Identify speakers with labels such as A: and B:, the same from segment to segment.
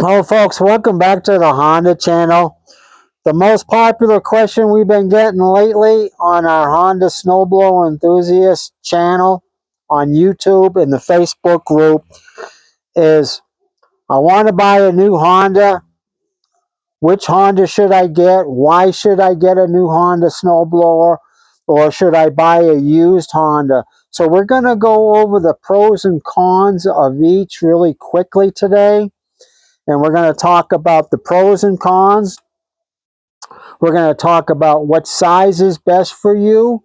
A: Hello folks, welcome back to the Honda channel. The most popular question we've been getting lately on our Honda Snowblower Enthusiast channel on YouTube and the Facebook group is, I want to buy a new Honda. Which Honda should I get? Why should I get a new Honda Snowblower? Or should I buy a used Honda? So we're going to go over the pros and cons of each really quickly today. And we're going to talk about the pros and cons. We're going to talk about what size is best for you.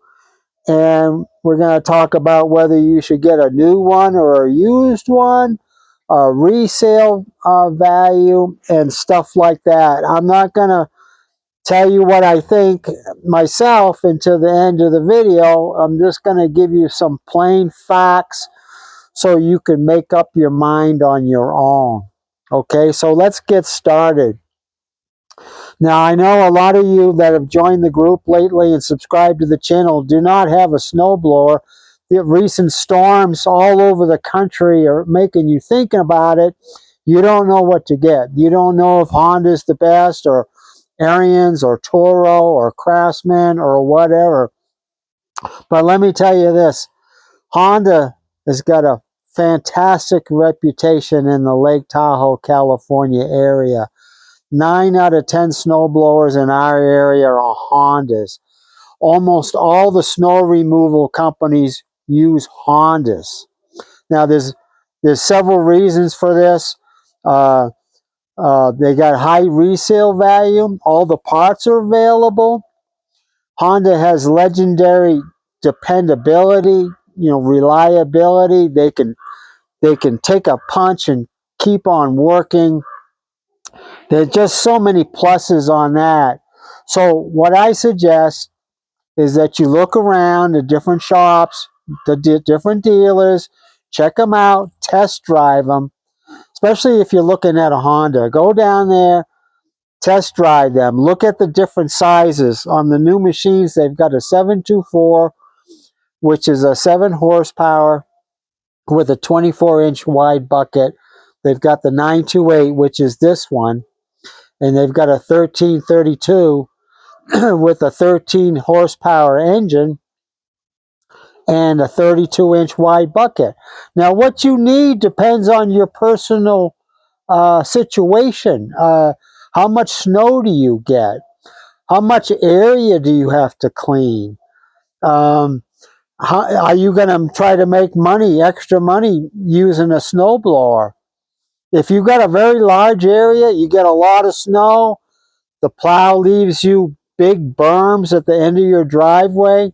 A: And we're going to talk about whether you should get a new one or a used one, a resale value, and stuff like that. I'm not going to tell you what I think myself until the end of the video. I'm just going to give you some plain facts so you can make up your mind on your own. Okay, so let's get started. Now, I know a lot of you that have joined the group lately and subscribed to the channel do not have a snowblower. The recent storms all over the country are making you thinking about it. You don't know what to get. You don't know if Honda's the best, or Ariens, or Toro, or Craftsman, or whatever. But let me tell you this. Honda has got a fantastic reputation in the Lake Tahoe, California area. 9 out of 10 snowblowers in our area are Hondas. Almost all the snow removal companies use Hondas. Now, there's several reasons for this. They got high resale value. All the parts are available. Honda has legendary dependability, reliability. They can take a punch and keep on working. There's just so many pluses on that. So what I suggest is that you look around the different shops, the different dealers, check them out, test drive them, especially if you're looking at a Honda. Go down there, test drive them, look at the different sizes. On the new machines, they've got a 724, which is a 7 horsepower with a 24-inch wide bucket. They've got the 928, which is this one, and they've got a 1332 with a 13 horsepower engine and a 32-inch wide bucket. Now, what you need depends on your personal situation. How much snow do you get? How much area do you have to clean? Are you going to try to make money, extra money, using a snowblower? If you've got a very large area, you get a lot of snow, the plow leaves you big berms at the end of your driveway,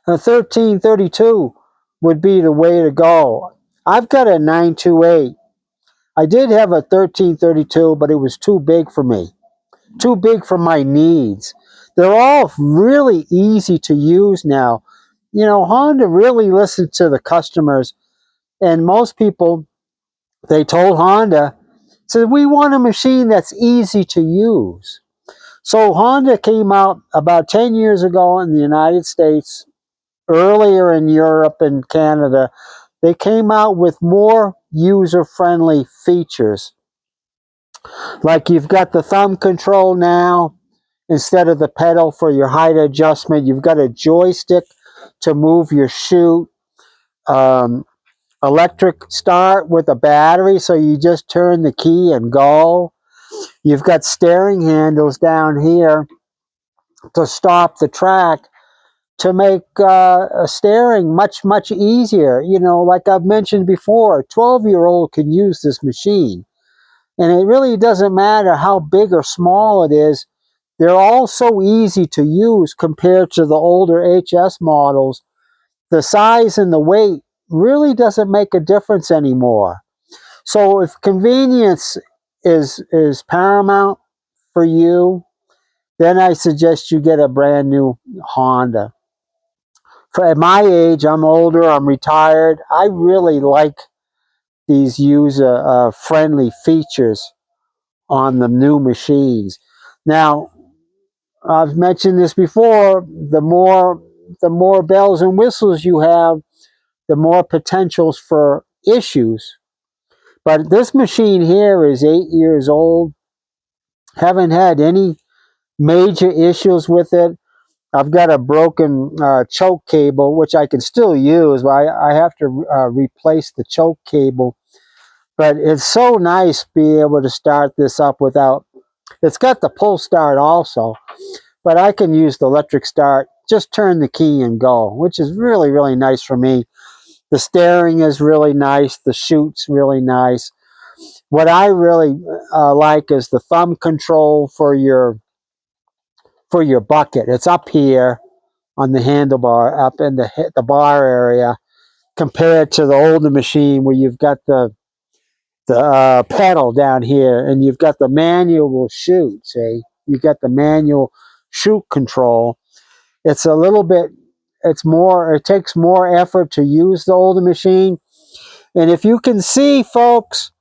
A: a 1332 would be the way to go. I've got a 928. I did have a 1332, but it was too big for me. Too big for my needs. They're all really easy to use now. Honda really listened to the customers, and most people, they told Honda, said, we want a machine that's easy to use. So Honda came out about 10 years ago in the United States, earlier in Europe and Canada. They came out with more user-friendly features. Like, you've got the thumb control now. Instead of the pedal for your height adjustment, you've got a joystick to move your chute. Electric start with a battery, so you just turn the key and go. You've got steering handles down here to stop the track, to make steering much, much easier. Like I've mentioned before, a 12-year-old can use this machine. And it really doesn't matter how big or small it is. They're all so easy to use compared to the older HS models. The size and the weight really doesn't make a difference anymore. So if convenience is paramount for you, then I suggest you get a brand new Honda. At my age, I'm older, I'm retired. I really like these user-friendly features on the new machines. Now, I've mentioned this before, the more bells and whistles you have, the more potentials for issues. But this machine here is 8 years old. Haven't had any major issues with it. I've got a broken choke cable, which I can still use, but I have to replace the choke cable. But it's so nice to be able to start this up without, it's got the pull start also, but I can use the electric start, just turn the key and go, which is really, really nice for me. The steering is really nice. The chute's really nice. What I really like is the thumb control for your bucket. It's up here on the handlebar, up in the bar area, compared to the older machine where you've got the pedal down here, and you've got the manual chute. See, you got the manual chute control. It's a little bit. It's more. It takes more effort to use the older machine. And if you can see, folks,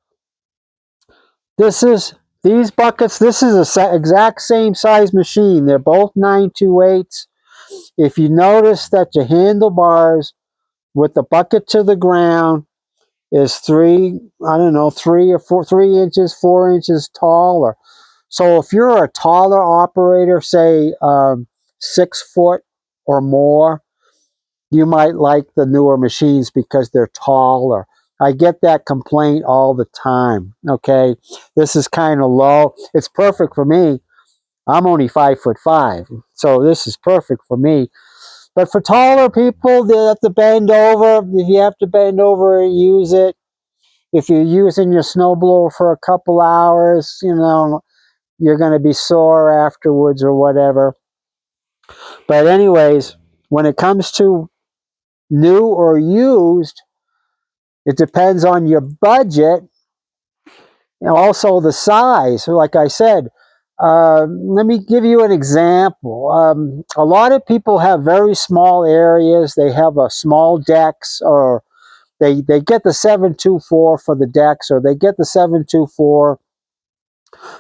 A: this is these buckets. This is the exact same size machine. They're both 928s. If you notice that your handlebars with the bucket to the ground is I don't know, 3 inches, 4 inches taller. So if you're a taller operator, say 6 foot or more, you might like the newer machines because they're taller. I get that complaint all the time. Okay, this is kind of low. It's perfect for me. I'm only 5'5", so this is perfect for me. But for taller people, they have to bend over. If you have to bend over, use it. If you're using your snowblower for a couple hours, you're going to be sore afterwards or whatever. But anyways, when it comes to new or used, it depends on your budget and also the size. Like I said, let me give you an example. A lot of people have very small areas. They have a small decks, or they get the 724 for the decks, or they get the 724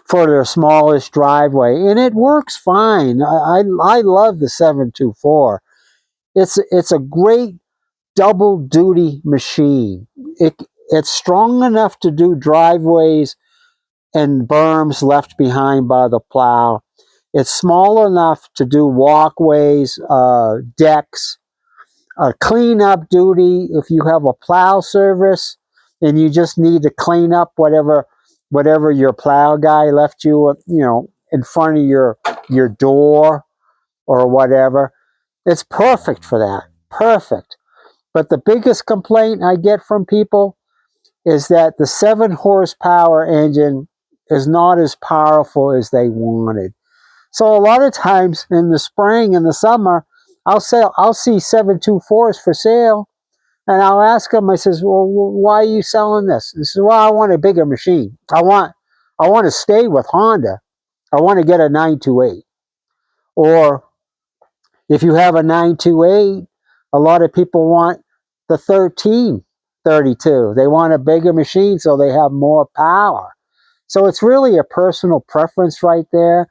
A: for their smallest driveway, and it works fine. I love the 724. It's a great double duty machine. It's strong enough to do driveways and berms left behind by the plow. It's small enough to do walkways, decks, cleanup duty. If you have a plow service and you just need to clean up whatever your plow guy left you, in front of your door or whatever, it's perfect for that. Perfect. But the biggest complaint I get from people is that the 7 horsepower engine is not as powerful as they wanted. So a lot of times in the spring and the summer, I'll see 724s for sale, and I'll ask them. I says, "Well, why are you selling this?" He says, "Well, I want a bigger machine. I want to stay with Honda. I want to get a 928." Or if you have a 928, a lot of people want the 1332. They want a bigger machine so they have more power. So it's really a personal preference right there.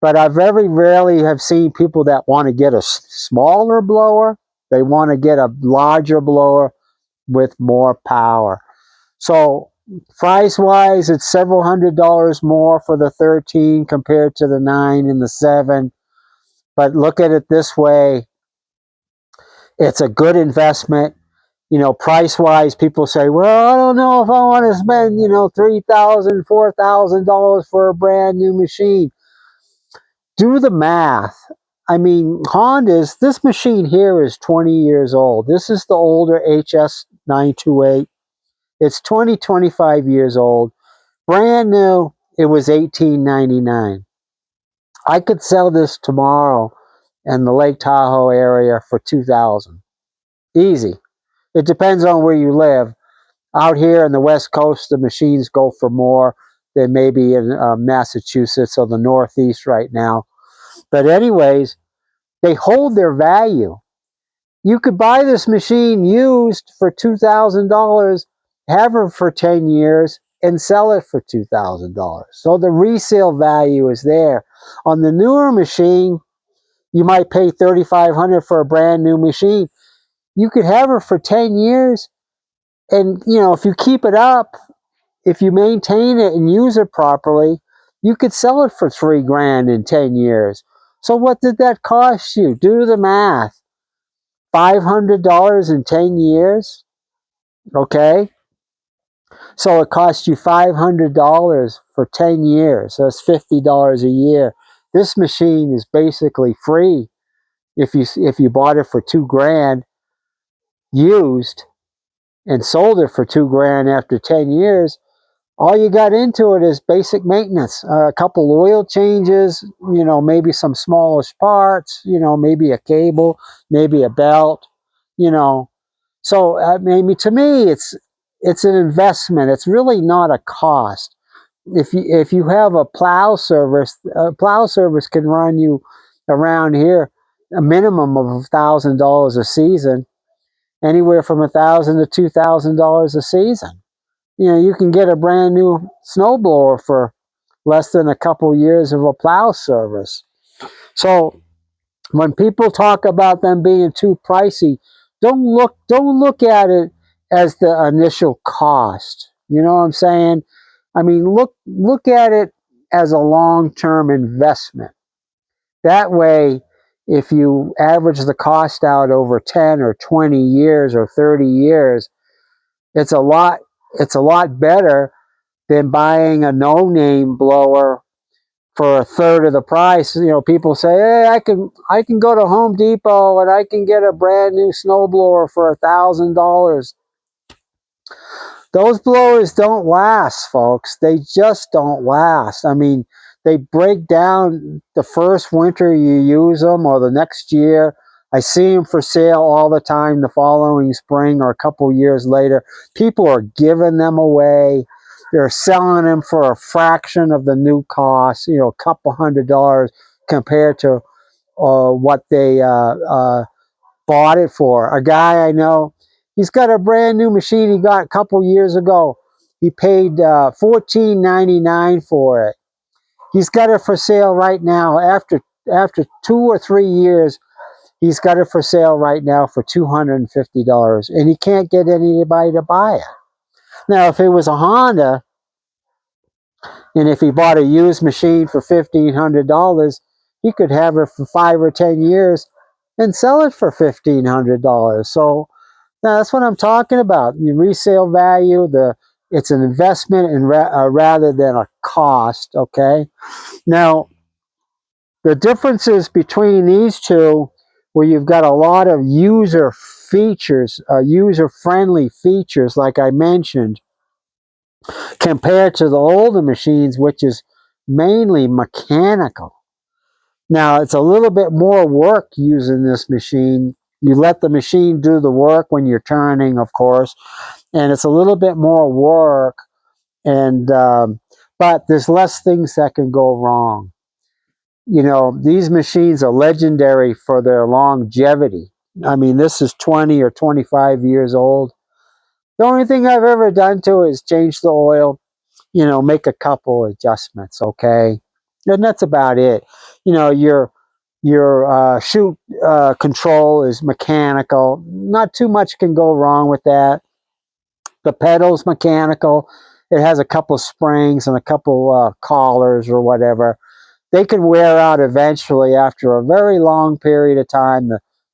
A: But I very rarely have seen people that want to get a smaller blower. They want to get a larger blower with more power. So price wise, it's several $100s more for the 13 compared to the 9 and the 7. But look at it this way, it's a good investment. Price wise, people say, well, I don't know if I want to spend, $3,000, $4,000 for a brand new machine. Do the math. I mean, this machine here is 20 years old. This is the older HS 928. It's 25 years old. Brand new, it was $18.99. I could sell this tomorrow in the Lake Tahoe area for $2,000. Easy. It depends on where you live. Out here in the West Coast, the machines go for more than maybe in Massachusetts or the Northeast right now. But anyways, they hold their value. You could buy this machine used for $2,000, have her for 10 years, and sell it for $2,000. So the resale value is there. On the newer machine, you might pay $3,500 for a brand new machine. You could have her for 10 years, and if you keep it up, if you maintain it and use it properly, you could sell it for $3,000 in 10 years. So what did that cost you? Do the math. $500 in 10 years. Okay. So it costs you $500 for 10 years. So that's $50 a year. This machine is basically free if you bought it for $2,000 used and sold it for $2,000 after 10 years. All you got into it is basic maintenance, a couple oil changes, maybe some smallish parts, maybe a cable, maybe a belt, you know. So maybe to me, it's an investment. It's really not a cost. If you have a plow service can run you around here a minimum of $1,000 a season, anywhere from $1,000 to $2,000 a season. You can get a brand new snowblower for less than a couple years of a plow service. So when people talk about them being too pricey, don't look at it as the initial cost. You know what I'm saying? I mean, look at it as a long-term investment. That way, if you average the cost out over 10 or 20 years or 30 years, it's a lot better than buying a no-name blower for a third of the price. People say, "Hey, I can go to Home Depot and I can get a brand new snowblower for $1,000." Those blowers don't last, folks. They just don't last. I mean, they break down the first winter you use them or the next year. I see them for sale all the time the following spring or a couple years later. People are giving them away. They're selling them for a fraction of the new cost, a couple $100 compared to what they bought it for. A guy I know, he's got a brand new machine he got a couple years ago. He paid $14.99 for it. He's got it for sale right now. After 2 or 3 years, he's got it for sale right now for $250, and he can't get anybody to buy it. Now, if it was a Honda, and if he bought a used machine for $1,500, he could have it for 5 or 10 years and sell it for $1,500. So now that's what I'm talking about. The resale value, it's an investment rather than a cost. Okay. Now the differences between these two, where you've got a lot of user features, user-friendly features, like I mentioned, compared to the older machines, which is mainly mechanical. Now, it's a little bit more work using this machine. You let the machine do the work when you're turning, of course, and it's a little bit more work, and but there's less things that can go wrong. These machines are legendary for their longevity. I mean, this is 20 or 25 years old. The only thing I've ever done to it is change the oil, make a couple adjustments, okay? And that's about it. Your chute control is mechanical. Not too much can go wrong with that. The pedal's mechanical. It has a couple springs and a couple collars or whatever. They can wear out eventually after a very long period of time.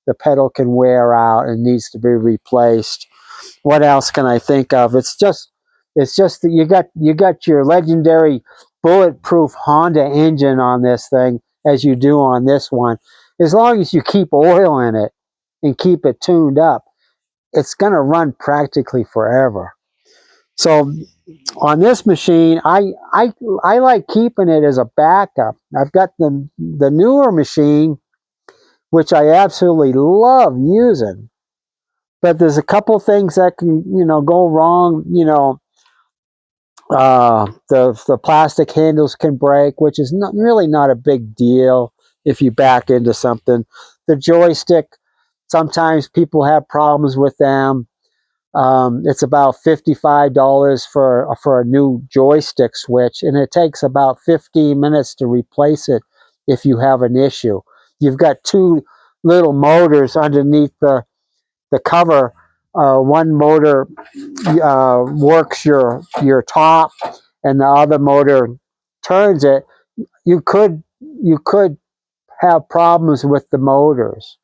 A: The pedal can wear out and needs to be replaced. What else can I think of? It's just that you got your legendary bulletproof Honda engine on this thing, as you do on this one. As long as you keep oil in it and keep it tuned up, it's going to run practically forever. So on this machine, I like keeping it as a backup. I've got the newer machine, which I absolutely love using, but there's a couple things that can go wrong. The plastic handles can break, which is really not a big deal if you back into something. The joystick, sometimes people have problems with them. It's about $55 for a new joystick switch, and it takes about 15 minutes to replace it if you have an issue. You've got two little motors underneath the cover one motor works your top and the other motor turns it, you could have problems with the motors,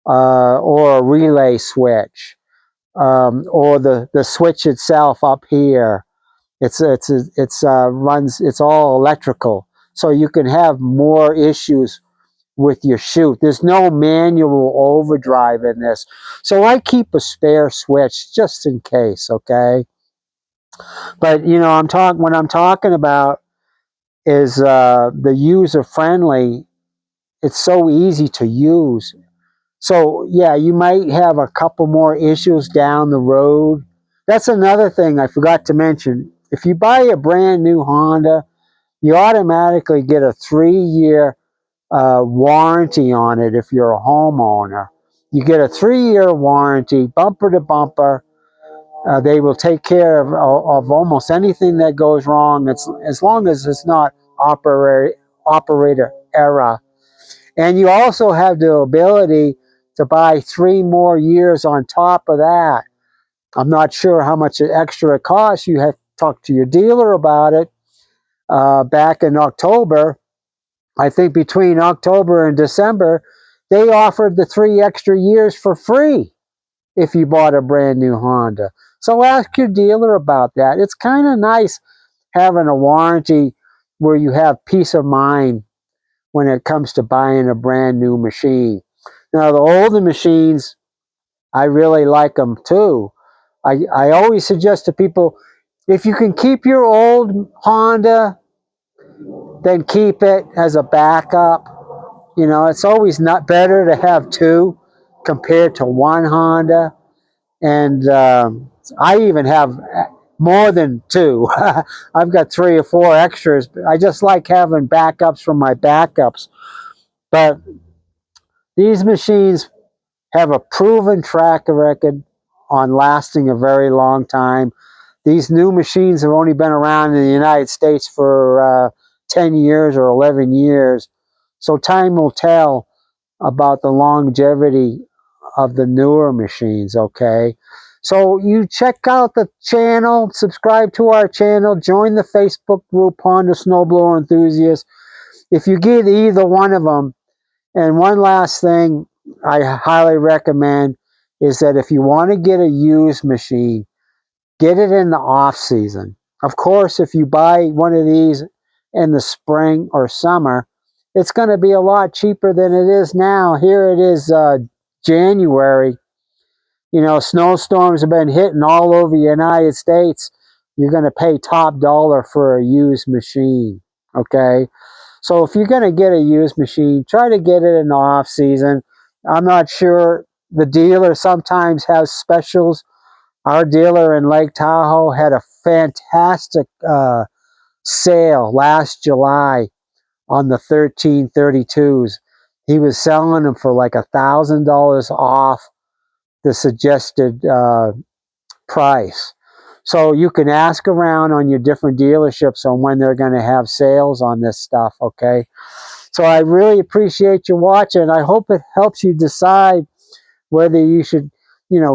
A: or a relay switch, or the switch itself up here. It's all electrical, so you can have more issues with your chute. There's no manual overdrive in this, so I keep a spare switch just in case. Okay, but what I'm talking about is the user friendly. It's so easy to use. So yeah, you might have a couple more issues down the road. That's another thing I forgot to mention. If you buy a brand new Honda, you automatically get a 3-year warranty on it. If you're a homeowner, you get a 3-year warranty, bumper to bumper. They will take care of almost anything that goes wrong. It's as long as it's not operator error. And you also have the ability to buy 3 more years on top of that. I'm not sure how much extra it costs. You have to talk to your dealer about it. Back in October, I think between October and December, they offered the 3 extra years for free if you bought a brand new Honda. So ask your dealer about that. It's kind of nice having a warranty where you have peace of mind when it comes to buying a brand new machine. Now, the older machines, I really like them too. I always suggest to people, if you can keep your old Honda, then keep it as a backup. It's always not better to have two compared to one Honda. And I even have more than two. I've got 3 or 4 extras. I just like having backups from my backups. But these machines have a proven track record on lasting a very long time. These new machines have only been around in the United States for 10 years or 11 years. So time will tell about the longevity of the newer machines, okay? So you check out the channel, subscribe to our channel, join the Facebook group Honda Snowblower Enthusiasts. If you get either one of them, and one last thing I highly recommend is that if you want to get a used machine, get it in the off season. Of course, if you buy one of these in the spring or summer, it's going to be a lot cheaper than it is now. Here it is January. Snowstorms have been hitting all over the United States. You're going to pay top dollar for a used machine. Okay. So if you're going to get a used machine, try to get it in the off season. I'm not sure. The dealer sometimes has specials. Our dealer in Lake Tahoe had a fantastic sale last July on the 1332s. He was selling them for like $1,000 off the suggested price. So you can ask around on your different dealerships on when they're going to have sales on this stuff, okay? So I really appreciate you watching. I hope it helps you decide whether you should,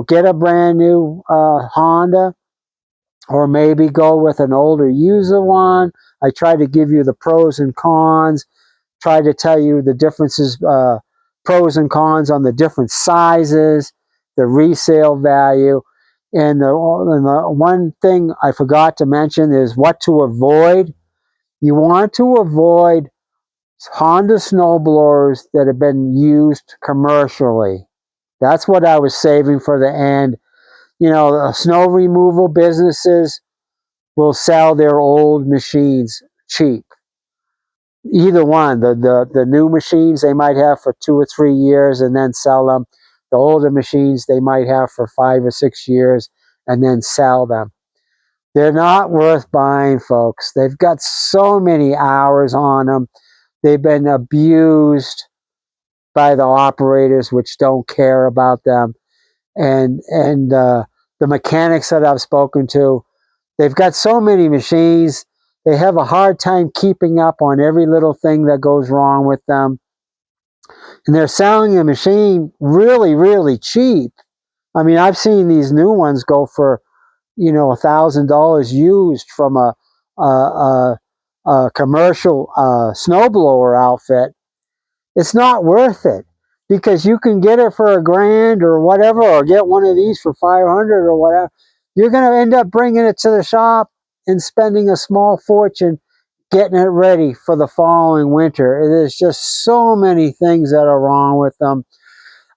A: get a brand new Honda or maybe go with an older user one. I try to give you the pros and cons, try to tell you the differences, pros and cons on the different sizes, the resale value. And the one thing I forgot to mention is what to avoid. You want to avoid Honda snowblowers that have been used commercially. That's what I was saving for the end. Snow removal businesses will sell their old machines cheap. Either one, the new machines they might have for 2 or 3 years and then sell them. The older machines they might have for 5 or 6 years and then sell them. They're not worth buying, folks. They've got so many hours on them. They've been abused by the operators, which don't care about them. And the mechanics that I've spoken to, they've got so many machines. They have a hard time keeping up on every little thing that goes wrong with them. And they're selling a machine really, really cheap. I mean, I've seen these new ones go for, you know, $1,000 used from a commercial snowblower outfit. It's not worth it because you can get it for $1,000 or whatever, or get one of these for 500 or whatever. You're going to end up bringing it to the shop and spending a small fortune getting it ready for the following winter. There's just so many things that are wrong with them.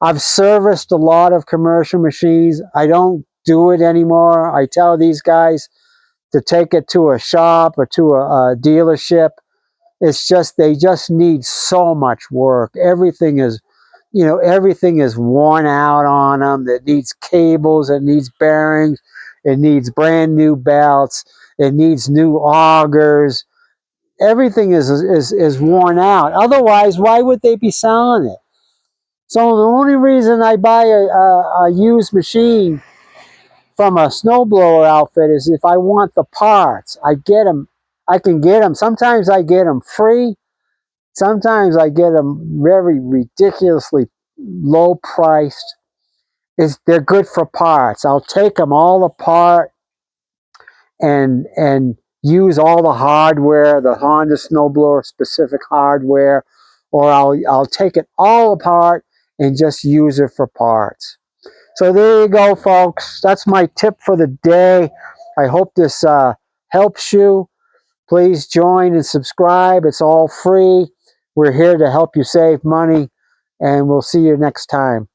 A: I've serviced a lot of commercial machines. I don't do it anymore. I tell these guys to take it to a shop or to a dealership. It's just, they just need so much work. Everything is, you know, everything is worn out on them. It needs cables, it needs bearings, it needs brand new belts, it needs new augers. Everything is worn out. Otherwise, why would they be selling it? So the only reason I buy a used machine from a snowblower outfit is if I want the parts. I get them. I can get them. Sometimes I get them free. Sometimes I get them very ridiculously low priced. They're good for parts. I'll take them all apart and use all the hardware, the Honda snowblower specific hardware, or I'll take it all apart and just use it for parts. So there you go, folks. That's my tip for the day. I hope this helps you. Please join and subscribe. It's all free. We're here to help you save money, and we'll see you next time.